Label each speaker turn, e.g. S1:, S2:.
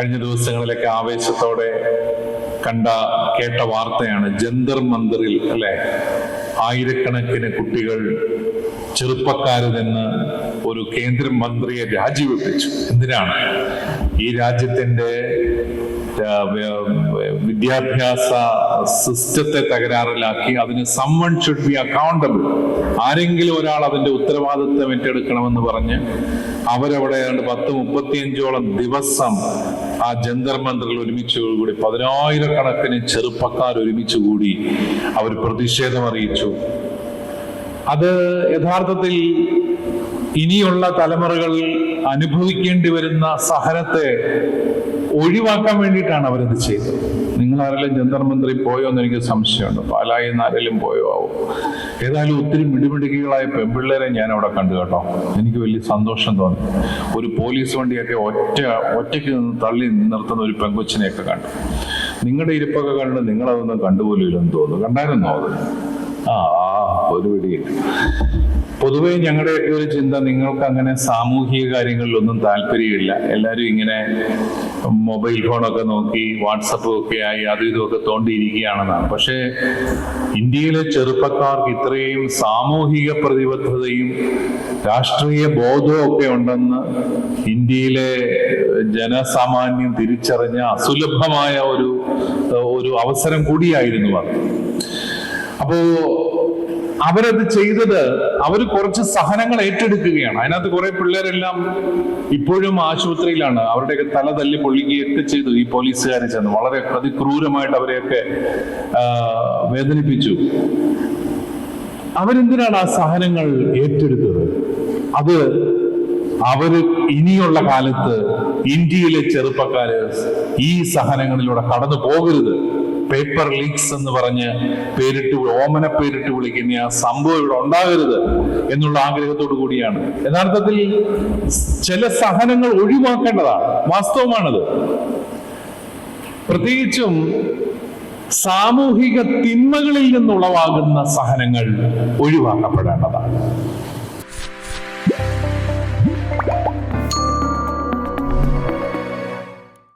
S1: കഴിഞ്ഞ ദിവസങ്ങളിലൊക്കെ ആവേശത്തോടെ കേട്ട വാർത്തയാണ് ജന്തർ മന്ദിറിൽ അല്ലെ, ആയിരക്കണക്കിന് കുട്ടികൾ ചെറുപ്പക്കാരിൽ നിന്ന് ഒരു കേന്ദ്രമന്ത്രിയെ രാജിവെപ്പിച്ചു. എന്തിനാണ്? ഈ രാജ്യത്തിന്റെ വിദ്യാഭ്യാസ സിസ്റ്റത്തെ തകരാറിലാക്കി അതിന് someone should be accountable, ആരെങ്കിലും ഒരാൾ അതിന്റെ ഉത്തരവാദിത്വം ഏറ്റെടുക്കണമെന്ന് പറഞ്ഞ് അവരവിടെ 35 ദിവസം ആ ജന്തർ മന്ദിറിൽ ഒരുമിച്ച് കൂടി 10,000 ചെറുപ്പക്കാർ ഒരുമിച്ച് കൂടി അവർ പ്രതിഷേധം അറിയിച്ചു. അത് യഥാർത്ഥത്തിൽ ഇനിയുള്ള തലമുറകൾ അനുഭവിക്കേണ്ടി വരുന്ന സഹനത്തെ ഒഴിവാക്കാൻ വേണ്ടിയിട്ടാണ് അവരത് ചെയ്തത്. നിങ്ങൾ ആരെങ്കിലും ജന്തർ മന്ദിറിൽ പോയോ എന്ന് എനിക്ക് സംശയമുണ്ട്. പാലായിൽ നിന്ന് ആരെങ്കിലും പോയോ ആവും. ഏതായാലും ഒത്തിരി മിടുമിടുക്കികളായ പെൺപിള്ളേരെ ഞാൻ അവിടെ കണ്ടു കേട്ടോ. എനിക്ക് വലിയ സന്തോഷം തോന്നി. ഒരു പോലീസ് വണ്ടിയൊക്കെ ഒറ്റയ്ക്ക് നിന്ന് തള്ളി നിർത്തുന്ന ഒരു പെങ്കൊച്ചിനെയൊക്കെ കണ്ടു. നിങ്ങളുടെ ഇരിപ്പൊക്കെ കണ്ട് നിങ്ങളതൊന്നും കണ്ടുപോലില്ലെന്ന് തോന്നുന്നു. കണ്ടായിരുന്നോ അത്? ഒരു പിടിയില്ല. പൊതുവെ ഞങ്ങളുടെയൊക്കെ ഒരു ചിന്ത, നിങ്ങൾക്ക് അങ്ങനെ സാമൂഹിക കാര്യങ്ങളിലൊന്നും താല്പര്യമില്ല, എല്ലാവരും ഇങ്ങനെ മൊബൈൽ ഫോണൊക്കെ നോക്കി വാട്സപ്പും ഒക്കെ ആയി അതും ഇതുമൊക്കെ തോണ്ടിയിരിക്കുകയാണെന്നാണ്. പക്ഷേ ഇന്ത്യയിലെ ചെറുപ്പക്കാർക്ക് ഇത്രയും സാമൂഹിക പ്രതിബദ്ധതയും രാഷ്ട്രീയ ബോധവും ഒക്കെ ഉണ്ടെന്ന് ഇന്ത്യയിലെ ജനസാമാന്യം തിരിച്ചറിഞ്ഞ അസുലഭമായ ഒരു അവസരം കൂടിയായിരുന്നു അത്. അപ്പോ അവരത് ചെയ്തത്, അവർ കുറച്ച് സഹനങ്ങൾ ഏറ്റെടുക്കുകയാണ്. അതിനകത്ത് കുറെ പിള്ളേരെല്ലാം ഇപ്പോഴും ആശുപത്രിയിലാണ്. അവരുടെയൊക്കെ തല തല്ലി പൊള്ളിക്കുകയൊക്കെ ചെയ്തു ഈ പോലീസുകാരെ ചെന്ന്. വളരെ അതിക്രൂരമായിട്ട് അവരെയൊക്കെ വേദനിപ്പിച്ചു. അവരെന്തിനാണ് ആ സഹനങ്ങൾ ഏറ്റെടുത്തത്? അത് അവര് ഇനിയുള്ള കാലത്ത് ഇന്ത്യയിലെ ചെറുപ്പക്കാര് ഈ സഹനങ്ങളിലൂടെ കടന്നു പോകരുത്, പേപ്പർ ലീക്സ് എന്ന് പറഞ്ഞ് ഓമന പേരിട്ട് വിളിക്കുന്ന ആ സംഭവം ഇവിടെ ഉണ്ടാകരുത് എന്നുള്ള ആഗ്രഹത്തോടു കൂടിയാണ്. യഥാർത്ഥത്തിൽ ചില സഹനങ്ങൾ ഒഴിവാക്കേണ്ടതാണ്, വാസ്തവമാണത്. പ്രത്യേകിച്ചും സാമൂഹിക തിന്മകളിൽ നിന്നുളവാകുന്ന സഹനങ്ങൾ ഒഴിവാക്കപ്പെടേണ്ടതാണ്.